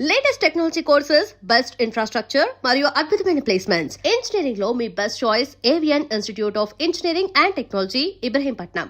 Latest technology courses, best infrastructure మరియు అద్భుతమైన placements. Engineering లో మీ best choice Avian institute of engineering and technology, Ibrahimpatnam.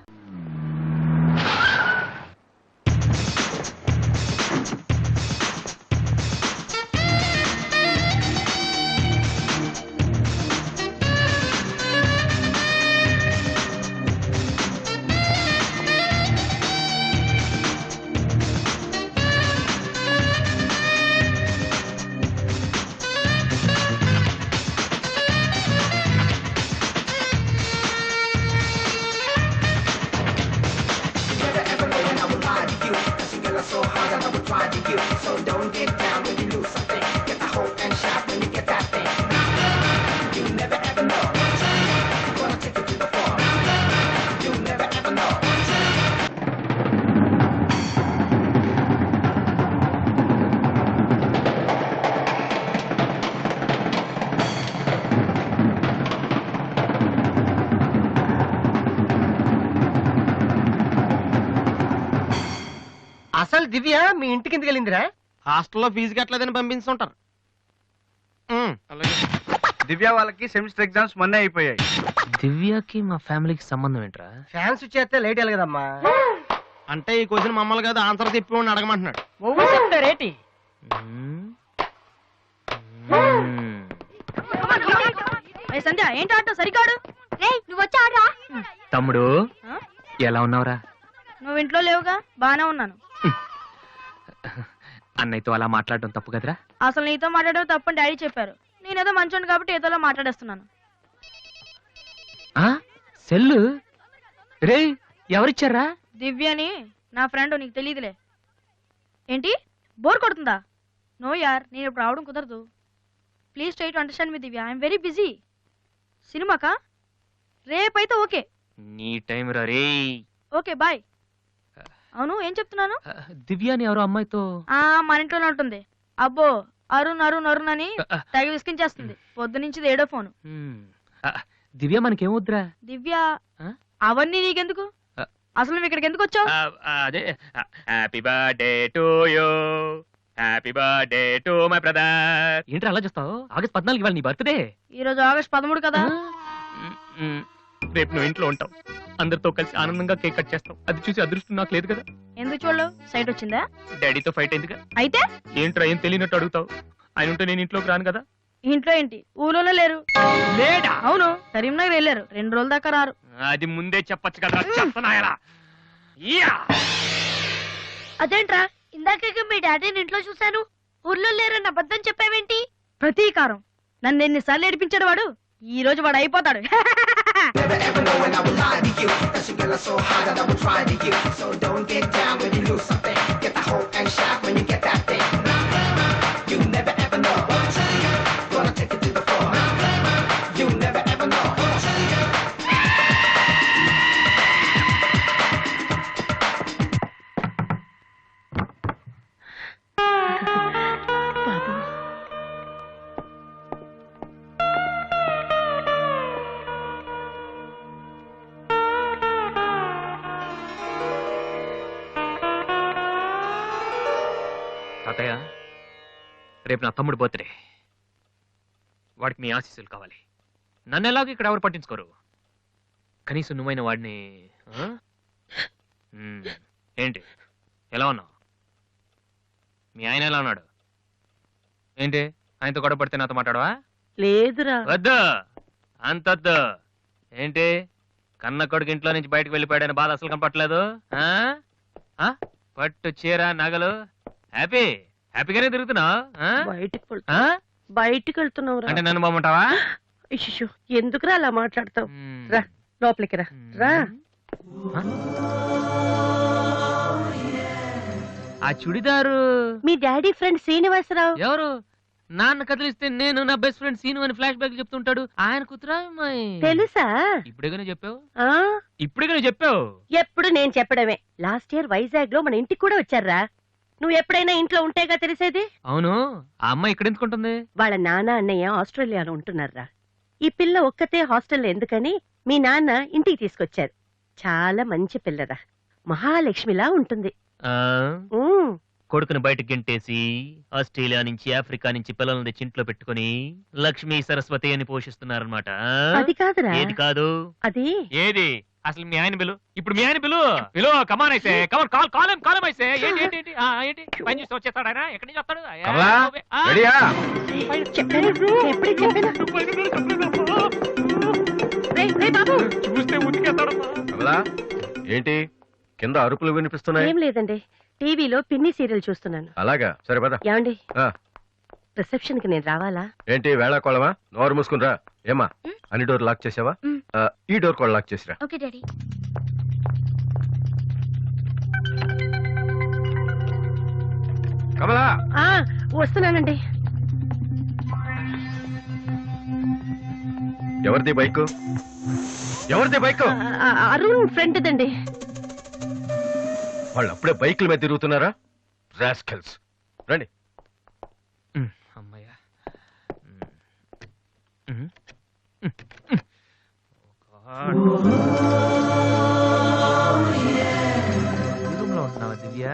So hard and I will try to you. So don't get down when you lose something. Get the hope and shout when you get that thing. You never ever know. Gonna take it to the floor. You never ever know. అసలు దివ్య మీ ఇంటికి ఎందుకు వెళ్ళిందిరా? హాస్టల్లో fee కట్టలేదని పంపించుంటారు. దివ్య వాళ్ళకి semester exams మొన్నే అయిపోయాయి. దివ్యకి మా ఫ్యామిలీకి సంబంధం ఏంట్రా? ఫ్యాన్స్ చేస్తే లేట్ వెళ్ళగదమ్మా. అంటే ఈ క్వశ్చన్ మమ్మల్ని కాదు ఆన్సర్ చెప్పి అడగమంటున్నాడు. చెప్తారేటి? సంధ్య ఏంటి ఆటో సరికాడు? నువ్వు వచ్చి ఆడరా. తమ్ముడు ఎలా ఉన్నావురా? నువ్వు ఇంట్లో లేవుగా. బానే ఉన్నాను. అన్నయ్యతో అలా మాట్లాడడం తప్పు కదరా? అసలు నీతో మాట్లాడడం తప్పని డాడీ చెప్పారు. నేనేదో మంచోండి కాబట్టి ఏదోలా మాట్లాడేస్తున్నాను. సెల్లు రే ఎవరిచ్చారా? దివ్యని, నా ఫ్రెండ్. నీకు తెలియదులే. ఏంటి బోర్ కొడుతుందా? నో యార్, నేను ఇప్పుడు రావడం కుదరదు. Please try to understand me Divya. I'm very busy. సినిమాకా? రేపైతే ఓకే. నీ టైం రా రే. Okay bye. అవును ఏం చెప్తున్నాను? దివ్యాని ఎవరో అమ్మాయితో మన ఇంట్లోనే ఉంటుంది. అబ్బో అరుణ్ అరుణ్ అరుణ్ అని తెగ విసికించేస్తుంది. పొద్దు నుంచి ఏడో ఫోను. దివ్య మనకేమొద్దురా? దివ్య అవన్నీ నీకెందుకు? అసలు నువ్వు ఇక్కడికి ఎందుకు వచ్చావు? అదే happy birthday to you, happy birthday to my brother. ఏంట్రా అలా చూస్తావు? ఆగస్ట్ 14 ఇవాళ నీ బర్త్డే. ఈ రోజు ఆగస్ట్ 13 కదా. రేపు నువ్వు ఇంట్లో ఉంటావు. అందరితో కలిసి ఆనందంగా కేక్ కట్ చేస్తావు. అది చూసి అదృష్టం నాకు లేదు కదా. ఎందుకు చూడలేవు? సైట్ వచ్చిందా? డాడీతో ఫైట్ అయిందిగా. అయితే ఏంట్రా ఏం తెలియనట్టు అడుగుతావు? ఆయన ఉంటే నేను ఇంట్లోకి రాను కదా. ఇంట్లో ఏంటి? ఊళ్ళోనే లేరు. లేడా? అవును, కరీంనగర్ వెళ్ళారు. 2 రోజుల దాకా రారు. అది ముందే చెప్పచ్చు కదా. చెప్పనాయలా అదేంట్రా ఇందాక మీ డాడీని ఇంట్లో చూశాను, ఊర్లో లేరన్న అబద్ధం చెప్పావేంటి? ప్రతీకారం. నన్ను ఎన్నిసార్లు ఏడిపించాడు వాడు. ఈ రోజు వాడు అయిపోతాడు. Never ever know when I will lie to you. That you get so hard and I will try to you. So don't get down when you lose something. Get the hope and shout when you get that thing. You never ever know. Gonna take it to the floor. You never ever know. తాతయ్య, రేపు నా తమ్ముడు birthday. వాడికి మీ ఆశీస్సులు కావాలి. నన్ను ఎలాగో ఇక్కడ ఎవరు పట్టించుకోరు. కనీసం నువ్వైన వాడిని. ఏంటి ఎలా ఉన్నావు? మీ ఆయన ఎలా ఉన్నాడు? ఏంటి ఆయనతో గొడవ పడితే నాతో మాట్లాడవా? లేదురా. వద్దు, అంతొద్దు. ఏంటి కన్న కొడుకు ఇంట్లో నుంచి బయటకు వెళ్ళిపోయాడని బాధ అసలు కనపట్లేదు. పట్టు చీర నగలు హ్యాపీగానే తిరుగుతున్నావు. బయటికి వెళ్తున్నావు అంటే నన్ను బాగుంటావా? ఎందుకురా అలా మాట్లాడతావు? రా లోపలికి రా. రా. ఆ చుడిదారు మీ డాడీ ఫ్రెండ్ శ్రీనివాసరావు. ఎవరు? నాన్న కదిలిస్తే నేను నా బెస్ట్ ఫ్రెండ్ సీను అని ఫ్లాష్ బ్యాక్ చెప్తుంటాడు. ఆయన కూతురా? తెలుసా? ఇప్పుడేగానే చెప్పావు. ఇప్పుడేగానే చెప్పావు. ఎప్పుడు నేను చెప్పడమే. లాస్ట్ ఇయర్ వైజాగ్ లో మన ఇంటికి కూడా వచ్చారా. నువ్వు ఎప్పుడైనా ఇంట్లో ఉంటేగా తెలిసేది. అవును, ఆ అమ్మాయి ఇక్కడ ఎందుకుంటుంది? వాళ్ళ నాన్న అన్నయ్య ఆస్ట్రేలియాలో ఉంటున్నారా. ఈ పిల్ల ఒక్కతే హాస్టల్లో ఎందుకని మీ నాన్న ఇంటికి తీసుకొచ్చారు. చాలా మంచి పిల్లరా, మహాలక్ష్మిలా ఉంటుంది. కొడుకుని బయటకు గెంటేసి ఆస్ట్రేలియా నుంచి ఆఫ్రికా నుంచి పిల్లల్ని తెచ్చి ఇంట్లో పెట్టుకుని లక్ష్మీ సరస్వతి అని పోషిస్తున్నారన్నమాట. అది కాదురా, ఏది కాదు? అది ఏది అసలు మీ ఆయన బిలు? ఇప్పుడు మీ ఆయన బిలు కమాన్ అయితే కమాన్ కాలం అయితే ఏంటి ఏంటి ఏంటి ఏంటి పని చూసి వచ్చేస్తాడు ఆయన? ఎక్కడి నుంచి వస్తాడు? కమలా, రెడీయా? చెప్పాను, ఎప్పుడే చెప్పాను. రేయ్ బాబు, చూస్తే ఉతికేస్తాడమ్మా. కమలా, ఏంటి కింద అరుపులు వినిపిస్తున్నాయి? ఏం లేదండి, టీవీలో పిన్ని సీరియల్ చూస్తున్నాను. అలాగా, సరే పద. ఏమండి, ఆ, రిసెప్షన్ కి నేను రావాలా? ఏంటి వేళాకోళమా? నోరు మూసుకునిరా. ఏమా అన్ని డోర్ లాక్ చేసావా? ఈ డోర్ కూడా లాక్ చేసిరా. Okay daddy. కమలా, ఆ, వస్తున్నానండి. ఎవరిది బైక్? ఎవరిది బైక్? అరుణ్ ఫ్రెండ్ దండి. వాళ్ళు అప్పుడే బైకుల మీద తిరుగుతున్నారా? రాస్కెల్స్. రండి. అమ్మయ్యా. రూమ్ లో ఉంటున్నావా దివ్య?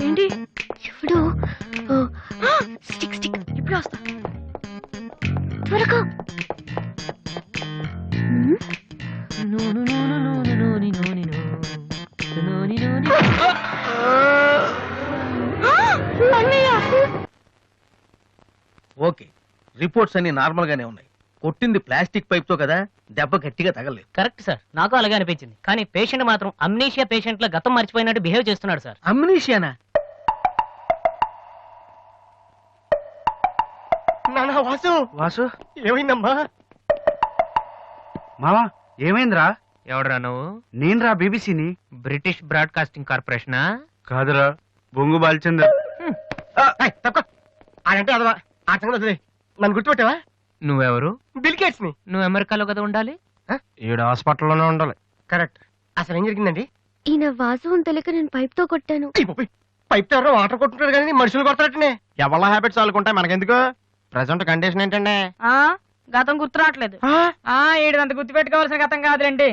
ఏంటి ఇప్పుడు స్టిక్ ఇప్పుడు వస్తా త్వరగా. ఓకే, రిపోర్ట్స్ అన్ని నార్మల్ గానే ఉన్నాయి. కొట్టింది ప్లాస్టిక్ పైప్ తో కదా, దెబ్బ గట్టిగా తగలేదు. కరెక్ట్ సార్, నాకు అలాగే అనిపించింది. కానీ పేషెంట్ మాత్రం అమ్నీషియా పేషెంట్ లా గతం మర్చిపోయినట్టు బిహేవ్ చేస్తున్నాడు సార్. అమ్నీషియానా? నాన్న వాసు, వాసు, ఏమైందమ్మా? మావా ఏమైందిరా? ఎవడరా నువ్వు? నేనురా బీబీసీని. British broadcasting కార్పొరేషనా? కాదురా, బొంగు బాల్చందర్. తక్కువ ఆడంటే అదవా. ఆ సంగతి వదిలే. నన్ను గుర్తుపెట్టావా? నువ్వెవరు? బిల్ గేట్స్ ని. నువ్వు అమెరికాలో కదా ఉండాలి. ఈడ హాస్పిటల్లోనే ఉండాలి. కరెక్ట్. అసలు ఏం జరిగిందండి? ఈయన వాసు అని తెలియక నేను పైప్ తో కొట్టాను. పైప్ తో ఎవరో వాటర్ కొట్టుకుంటారు కానీ మనుషులు కొడతారటనే. ఎవరి హ్యాబిట్స్ వాళ్ళకుంటాయి, మనకెందుకు? ప్రెసెంట్ కండిషన్ ఏంటండి? గతం గుర్తు రావట్లేదు. ఏడంత గుర్తు పెట్టుకోవాల్సిన గతం కాదులేండి.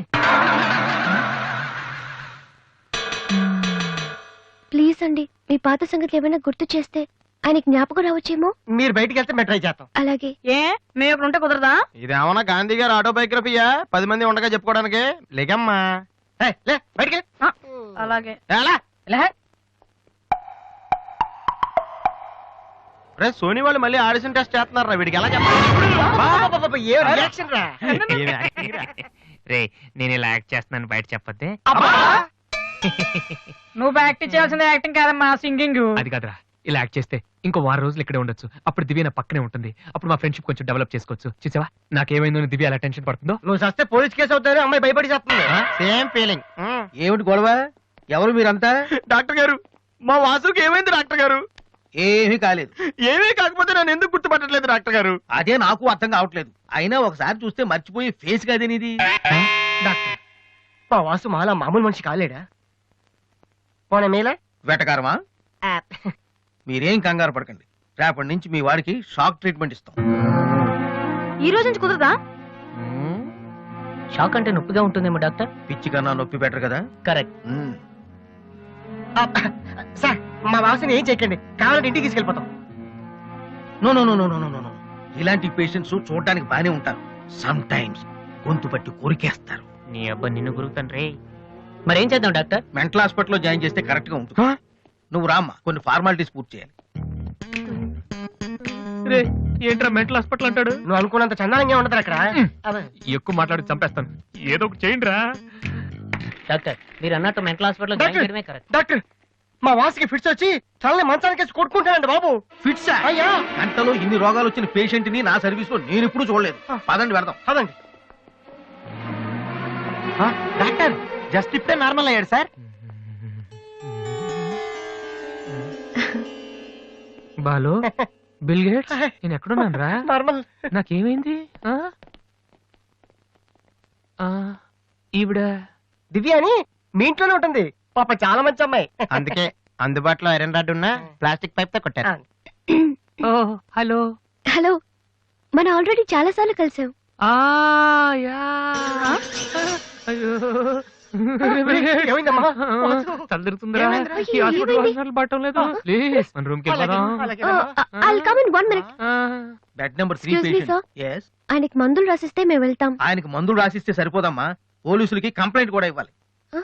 ప్లీజ్ అండి, మీ పాత సంగతి ఏమైనా గుర్తు చేస్తే ఆయన జ్ఞాపకం రావచ్చేమో. మీరు బయటికి వెళ్తే మేము ట్రై చేస్తాం. అలాగే. ఏ మేము ఇక్కడ ఉంటే కుదరదా? ఇదేమన్నా గాంధీ గారు ఆటోబయోగ్రఫీయా? 10 మంది ఉండగా చెప్పుకోవడానికి. లేకమ్మా, లే బయటికి. అలాగే. రే సోనీ వాళ్ళు మళ్ళీ ఆడిషన్ టెస్ట్ చేస్తున్నారా? వీడికి ఎలా చెప్పాలి? ఏ రియాక్షన్ రా? రే నేను ఇలా యాక్ట్ చేస్తున్నాను బయట చెప్పొద్దే. నువ్వు యాక్టింగ్ చేయాల్సింది యాక్టింగ్ కాదమ్మా, సింగింగ్. అది కాదురా, ఇలా యాక్ట్ చేస్తే ఇంకో 10 రోజులు ఇక్కడే ఉండొచ్చు. అప్పుడు దివ్య నా పక్కనే ఉంటుంది. అప్పుడు మా ఫ్రెండ్షిప్ కొంచెం డెవలప్ చేసుకోవచ్చు. చూసావా నాకేమైందో అని దివ్య అలా టెన్షన్ పడుతుందో. నువ్వు చస్తే పోలీస్ కేసు అవుతారు. అమ్మాయి భయపడి చేస్తుంది. Same feeling. ఏమిటి గొడవ? ఎవరు మీరంతా? డాక్టర్ గారు, మా వాసుకి ఏమైంది డాక్టర్ గారు? ఏమీ కాలేదు. ఏమీ కాకపోతే నన్ను ఎందుకు గుర్తుపట్టట్లేదు డాక్టర్ గారు? అదే నాకు అర్థం కావట్లేదు. అయినా ఒకసారి చూస్తే మర్చిపోయే ఫేస్ కాదే నీది. డాక్టర్, మా వాసు మాలా మామూలు మనిషి కాలేడా? పోనీ మేలే వెటకారమా? మీరేం కంగారు పడకండి. రేపటి నుంచి మీ వాడికి షాక్ ట్రీట్మెంట్ ఇస్తాం. ఈ రోజు నుంచి కుదరదా? షాక్ అంటే నొప్పిగా ఉంటుందేమో డాక్టర్. పిచ్చి కన్నా నొప్పి బెటర్ కదా. కరెక్ట్. సార్, మా వాసుని ఏం చేయకండి, కావాలంటే ఇంటికి తీసుకెళ్ళిపోతాం. No no no no no no no. ఇలాంటి పేషెంట్స్ చూడడానికి బానే ఉంటారు. సమ్ టైమ్స్ గొంతు పట్టి కొరికేస్తారు. నీ అబ్బా నిన్ను గురుతాను రే. మరేం చేద్దాం డాక్టర్? మెంటల్ హాస్పిటల్లో జాయిన్ చేస్తే కరెక్ట్ గా ఉంటుంది. నువ్వు రామ్మా, కొన్ని ఫార్మాలిటీస్ పూర్తి చేయాలి. రే ఏంట్రా మెంటల్ హాస్పిటల్ అంటాడు? నువ్వు అనుకున్నంత చందానంగా ఉండదు అక్కడ. ఎక్కువ మాట్లాడి చంపేస్తాను. ఏదో ఒకటి చేయండి రా. డాక్టర్ మీరు అన్నట్టు మెంటల్ హాస్పిటల్ జాయిన్ చేయడమే కరెక్ట్. డాక్టర్, మా వాసుకి ఫిట్స్ వచ్చి తలని మంచానికి కొట్టుకుంటానండి బాబు. ఫిట్స్ అయ్యా, గంటలో ఇన్ని రోగాలు వచ్చిన పేషెంట్ ని నా సర్వీస్ లో నేను ఎప్పుడు చూడలేదు. పదండి వెళ్దాం. అదండి. డాక్టర్, జస్ట్ ఇప్పుడే నార్మల్ అయ్యాడు సార్. బాలు, బిల్ గేట్స్, నేను ఎక్కడున్నాను రా? నార్మల్. నాకేమైంది? ఈవిడ దివ్య అని మీ ఇంట్లోనే ఉంటుంది పాప, చాలా మంచి అమ్మాయి. అందుకే అందుబాటులో ఐరన్ రాడ్ ఉన్న ప్లాస్టిక్ పైప్ తో కొట్టారు. ఓ హలో. హలో, మనం ఆల్రెడీ చాలా సార్లు కలిసాం. యా. అయ్యో ఏమైందమ్మా? తలదిరుతుందిరా. ఏమైందిరా? ఈ హాస్పిటల్ ఏమైంది? వాసనలు పడటం లేదు. ప్లీజ్ మన రూమ్ కి వెళ్ళిపోదాం. I'll come in 1 minute. Bed number 3 Excuse me, sir. Patient. yes ఆయనకి మందులు రాసిస్తే మేము వెళ్తాం. ఆయనకి మందులు రాసిస్తే సరిపోదమ్మా, పోలీసులకి కంప్లైంట్ కూడా ఇవ్వాలి. ఆ?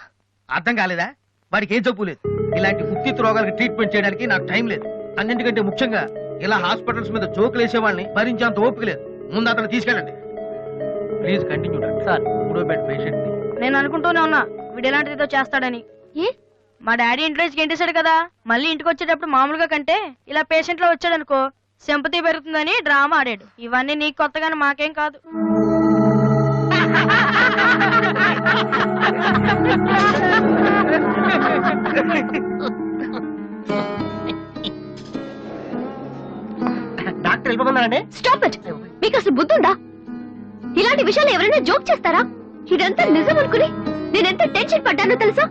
అర్థం కాలేదా? వాడికి ఏ జబ్బు లేదు. ఇలాంటి ఉత్తిత్ రోగాలకి ట్రీట్మెంట్ చేయడానికి నాకు టైం లేదు. అన్నింటికంటే ముఖ్యంగా ఇలా హాస్పిటల్స్ మీద జోకులు వేసే వాళ్ళని భరించేంత ఓపిక లేదు. ముందు అతను తీసుకెళ్ళండి. Please continue doctor. సార్. 3వ బెడ్ పేషెంట్. నేను అనుకుంటూనే ఉన్నా వీడు ఎలాంటిదో చేస్తాడని. ఏ మా డాడీ ఇంట్లో గెంటేశాడు కదా, మళ్ళీ ఇంటికి వచ్చేటప్పుడు మామూలుగా కంటే ఇలా పేషెంట్ లో వచ్చాడనుకో సింపతి పెరుగుతుందని డ్రామా ఆడాడు. ఇవన్నీ నీకు కొత్తగానే మాకేం కాదు. డాక్టర్ వెళ్ళిపోతున్నారండి. Stop it. మీకు అసలు బుద్ధి ఉందా? ఇలాంటి విషయాలు ఎవరైనా జోక్ చేస్తారా? ఇదంతా నిజం అనుకుని నేనెంత టెన్షన్ పడ్డానో తెలుసా?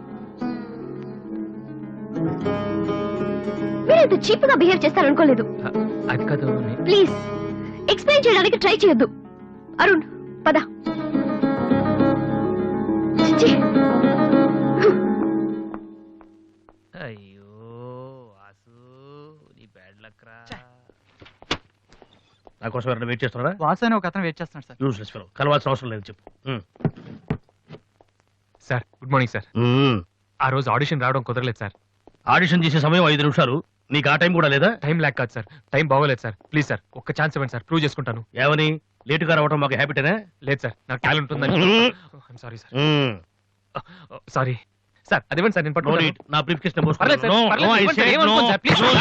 మీరెంత చీప్ గా బిహేవ్ చేస్తారనుకోలేదు. అది కాదు. ప్లీజ్ ఎక్స్ప్లెయిన్ చేయడానికి ట్రై చేయొద్దు. అరుణ్ పద. చిచ్చి. అయ్యో వాసు, నీ బ్యాడ్ లక్ రా. నా కోసం ఎవరైనా వెయిట్ చేస్తున్నారా? వాసు అని ఒక అతను వెయిట్ చేస్తున్నాడు సార్. యూస్లెస్ ఫెలో, కలవాల్సిన అవసరం లేదు. చెప్పు. Sir good morning sir. ఆ రోజు ఆడిషన్ రావడం కుదరలేదు సార్. ఆడిషన్ చేసే సమయం 5 నిమిషాలు. నీకు ఆ టైం కూడా లేదా? టైం ల్యాక్ కాదు సార్, టైం బాగోలేదు సార్. ప్లీజ్ సార్ ఒక్క ఛాన్స్ ఇవ్వండి సార్, ప్రూవ్ చేసుకుంటాను. ఏమని లేటుగా రావడం మాకు హ్యాబిటేనా? లేదు సార్, నాకు టాలెంట్ ఉందని. Sorry sir. సారీ సార్, అది ఇవ్వండి సార్, నేను No పట్టుకుంటాను. need. నా బ్రీఫ్ కేస్ పర్లేదు సార్, పర్లేదు, ఇవ్వండి సార్, ఏమనుకోండి sir, please sir.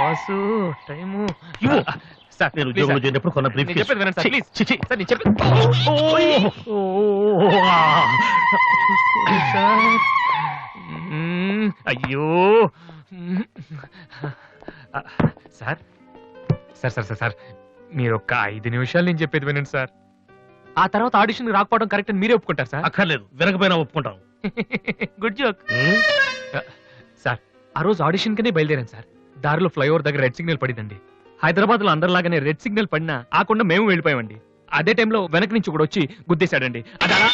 Vasu time sir, నేను ప్లీజ్ ఉద్యోగంలో సార్. చేరినప్పుడు కొన్న బ్రీఫ్ నేను కేస్. చెప్పేది వినండి సార్, ప్లీజ్. సార్ నేను చెప్పేది చూసుకోండి సార్. అయ్యో sir sir sir sir sir మీరు ఒక్క 5 నిమిషాలు నేను చెప్పేది వినండి సార్. ఆ తర్వాత ఆడిషన్ రాకపోవడం కరెక్ట్ అని మీరే ఒప్పుకుంటారు సార్? అక్కర్లేదు, వినకపోయినా ఒప్పుకుంటాం. Good joke. సార్ ఆ రోజు ఆడిషన్ కనే బయలుదేరాను సార్. దారిలో ఫ్లైఓవర్ దగ్గర రెడ్ సిగ్నల్ పడిందండి. హైదరాబాద్ లో అందరిలాగానే రెడ్ సిగ్నల్ పడినా ఆకుండా మేము వెళ్ళిపోయామండి. అదే టైంలో వెనక నుంచి కూడా వచ్చి గుద్దేశాడండి. అది అలా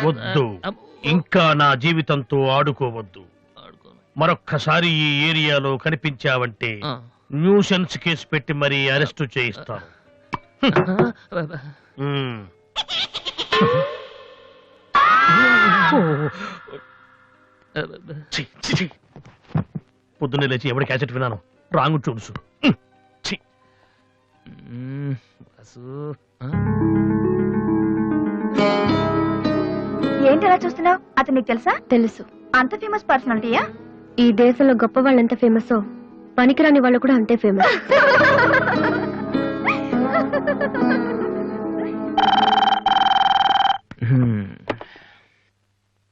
వద్దు, ఇంకా నా జీవితంతో ఆడుకోవద్దు. మరొక్కసారి ఈ ఏరియాలో కనిపించావంటే న్యూసెన్స్ కేసు పెట్టి మరీ అరెస్ట్ చేయిస్తాను. పొద్దున్నే లేచి ఎవడి క్యాసెట్ విన్నాను? రాంగ్ చూడుసు. ఏంటి అలా చూస్తున్నావు? అతను నీకు తెలుసా? తెలుసు. అంత ఫేమస్ పర్సనాలిటీయా? ఈ దేశంలో గొప్ప వాళ్ళు ఎంత ఫేమస్, పనికిరాని వాళ్ళు కూడా అంతే ఫేమస్.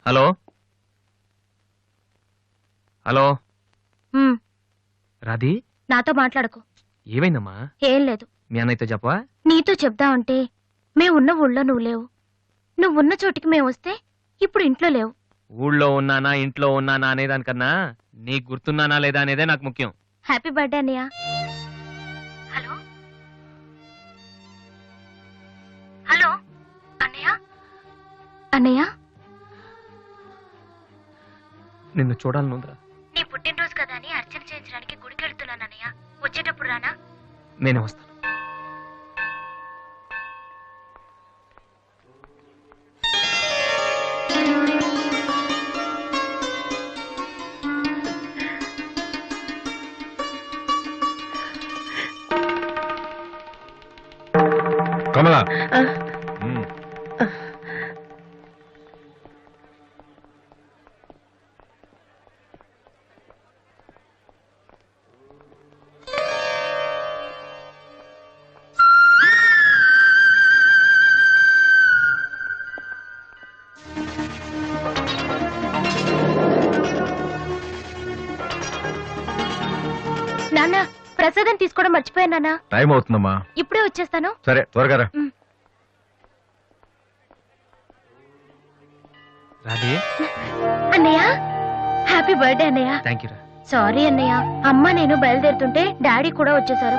హలో హలో రాధి, నాతో మాట్లాడకు. ఏమైందమ్మా? ఏం లేదు. మీ అన్నయ్యతో చెప్పవా? నీతో చెప్దామంటే మేమున్న ఊళ్ళో నువ్వు లేవు, నువ్వున్న చోటికి మేము వస్తే ఇప్పుడు ఇంట్లో లేవు. ఊళ్ళో ఉన్నానా ఇంట్లో ఉన్నానా అనేదానికన్నా నీకు గుర్తున్నానా లేదా అనేదే నాకు ముఖ్యం. హ్యాపీ బర్త్డే అన్నయ్య. హలో హలో అన్నయ్య. అన్నయ్య నిన్ను చూడాలనుందిరా. నీ పుట్టినరోజు కదా అని అర్చన చేయించడానికి గుడికి వెళ్తున్నాను అన్నయ్య. వచ్చేటప్పుడు రానా? నేనే వస్తాను. కమలా, తీసుకోవడం మర్చిపోయాను నాన్న. టైం అవుతుందమ్మా. ఇప్పుడే వచ్చేస్తాను. సరే త్వరగా రా. రాధే, అన్నయ్య హ్యాపీ బర్త్డే అన్నయ్య. థ్యాంక్ యూ రా. సారీ అన్నయ్య, అమ్మ నేను బయలుదేరుతుంటే డాడీ కూడా వచ్చేసారు.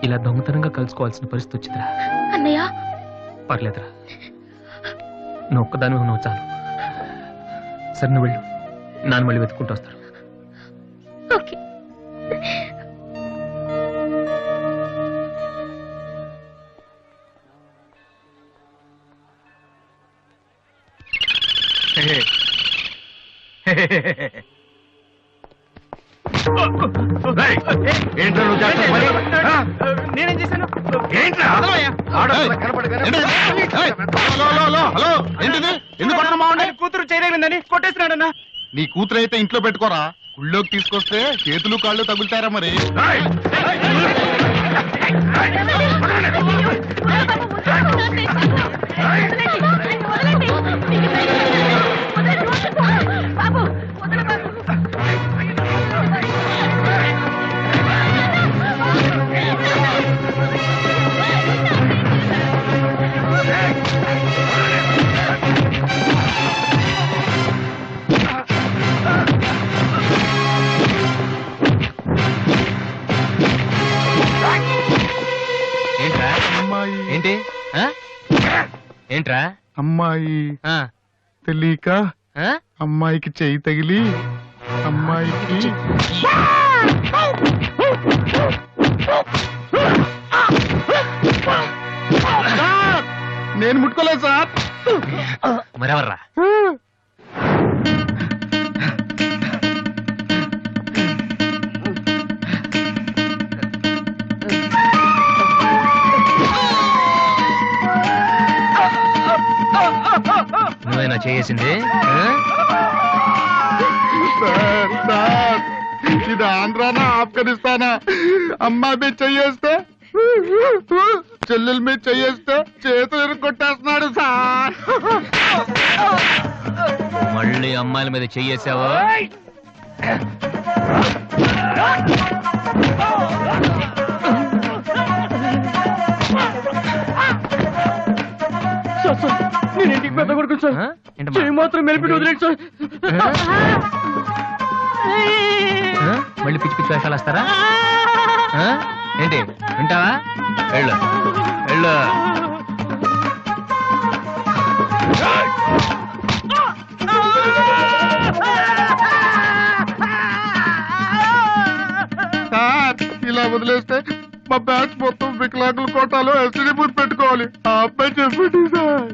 ఇలా దొంగతనంగా కలుసుకోవాల్సిన పరిస్థితి వచ్చిందిరా. అన్నయ్య పర్లేదురా, నువ్వు ఒక్కదాని ఉన్నావు చాలు. సరే నువ్వు వెళ్ళు, నాన్న మళ్ళీ వెతుక్కుంటూ వస్తారు. ఓకే. రేయ్, ఏంట్రా నువ్వు చేస్తున్న పని? ఆ? నేనేం చేశాను? ఏంట్రా? ఆడపిల్ల కనపడగానే- హలో ఏంటిది ఎందుకు కొట్టడం బాగుండే? కూతురు చేయలేదండి కొట్టేస్తున్నాడన్నా. నీ కూతురు అయితే ఇంట్లో పెట్టుకోరా, గుళ్ళోకి తీసుకొస్తే చేతులు కాళ్ళు తగులుతారా మరి. రేయ్, ఏంట్రా? అమ్మాయి ఏంటి ఆ? ఏంట్రా? అమ్మాయి ఆ? తెలియక ఆ? అమ్మాయికి చెయ్యి తగిలి అమ్మాయికి సార్, నేను ముట్టుకోలేదు సార్. మరెవర్రా? నువ్వేనా చేసింది? సార్ సార్, ఇది ఆంధ్రానా ఆఫ్ఘనిస్తానా? అమ్మాయి మీద చెయ్యేస్తే చెల్లెల మీద చెయ్యేస్తే చేతులు ఇరుక్కొట్టేస్తున్నాడు సార్. మళ్ళీ అమ్మాయిల మీద చెయ్యేసావా? నేను ఇంటికి పెద్ద కొడుకు సార్. ఆ? ఏంటమ్మా? చెయ్యి మాత్రం మెలిపి వదిలేండి సార్. ఆ? మళ్ళీ పిచ్చి పిచ్చి వేషాలు వస్తారా? ఆ? ఏంటి వింటావా? వెళ్ళు వెళ్ళు. సార్, ఇలా వదిలేస్తే మా బ్యాచ్ మొత్తం వికలాంగుల కోటాలో ఎస్టీడీ బూత్ పెట్టుకోవాలి. ఆ అబ్బాయి చెప్పండి sir.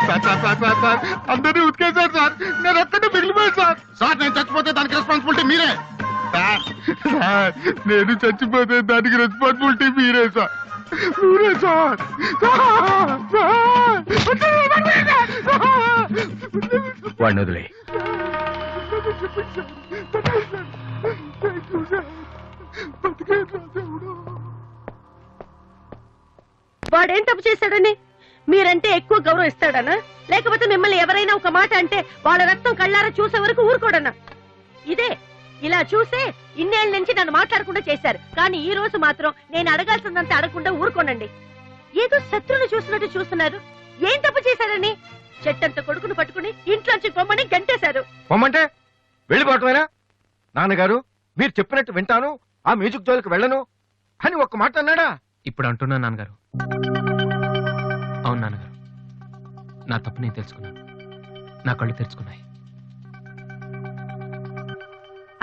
Sir sir sir sir sir, అందరినీ ఉతికేశారు సార్, నేను ఒక్కడే మిగిలిపోయాను సార్. సార్, నేను చచ్చిపోతే దానికి రెస్పాన్సిబిలిటీ మీరే సార్. సార్, నేను చచ్చిపోతే దానికి రెస్పాన్సిబిలిటీ మీరే సార్. మీరే సార్. వాడిని వదిలే. వాడేం తప్పు చేశాడని మీరంటే ఎక్కువ గౌరవం ఇస్తాడనా, లేకపోతే మిమ్మల్ని ఎవరైనా ఒక మాట అంటే వాళ్ళ రక్తం కళ్ళారా చూసే వరకు ఊరుకోడన్నా? ఇదే ఇలా చూసే ఇన్నేళ్ల నుంచి నన్ను మాట్లాడకుండా చేశారు, కానీ ఈ రోజు మాత్రం నేను అడగాల్సిందంతా అడగకుండా ఊరుకోనండి. ఏదో శత్రువుని చూసినట్టు చూస్తున్నారు. ఏం తప్పు చేశాడని చెట్టంత కొడుకును పట్టుకుని ఇంట్లోంచి పొమ్మని గంటేశారు. పొమ్మంటే వెళ్ళిపోవటమేనా? నాన్నగారు, మీరు చెప్పినట్టు వింటాను, ఆ మ్యూజిక్ జోలికి వెళ్ళను అని ఒక్క మాట అన్నాడా? ఇప్పుడు అంటున్నా నాన్నగారు. అవును నాన్నగారు, నా తప్పు నేను తెలుసుకున్నాను. నా కళ్ళు తెరుచుకున్నాయి.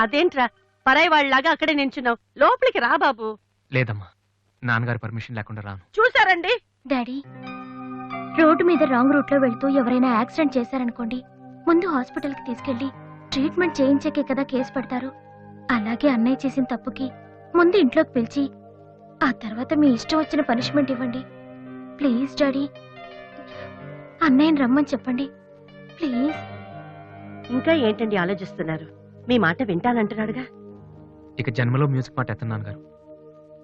అదేంట్రా పరాయి వాళ్ళలాగా అక్కడే నించున్నావు, లోపలికి రా బాబు. లేదమ్మా, నాన్నగారి పర్మిషన్ లేకుండా రాను. చూసారండి డాడీ, రోడ్డు మీద రాంగ్ రూట్ లో వెళ్తూ ఎవరైనా యాక్సిడెంట్ చేశారనుకోండి, ముందు హాస్పిటల్ కి తీసుకెళ్లి ట్రీట్మెంట్ చేయించాకే కదా కేసు పెడతారు. అలాగే అన్నయ్య చేసిన తప్పుకి ముందు ఇంట్లోకి పిలిచి ఆ తర్వాత మీ ఇష్టం వచ్చిన పనిష్మెంట్ ఇవ్వండి. ప్లీజ్ డాడీ, అన్నయ్యని రమ్మని చెప్పండి ప్లీజ్. ఇంకా ఏంటండి ఆలోచిస్తున్నారు? మీ మాట వింటానంటున్నాడుగా. ఇక జన్మలో మ్యూజిక్ మాట ఎత్తను నాన్నగారు.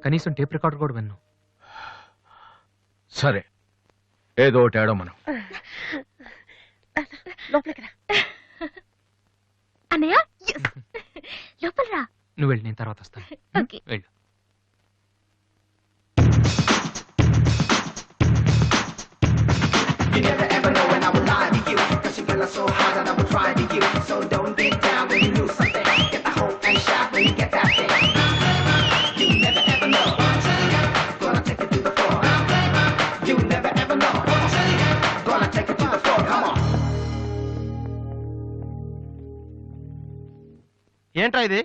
కనీసం టేప్ రికార్డర్ కూడా విన్ను. సరే, ఏదో ఒకటి ఆడో మనం. లోపలికి రా. అన్నయ్య లోపల రా. నువ్వు వెళ్ళి నేను తర్వాత వస్తాను ఓకే వెళ్ళు You never ever know when I will lie to you. Cause your girl is so hot that I will try to you. So don't get down when you lose something. Get the hope and shout when you get that thing. You never ever know. Gonna take it to the floor. You never ever know. Gonna take it to the floor. Come on. ఏంట్రా ఇది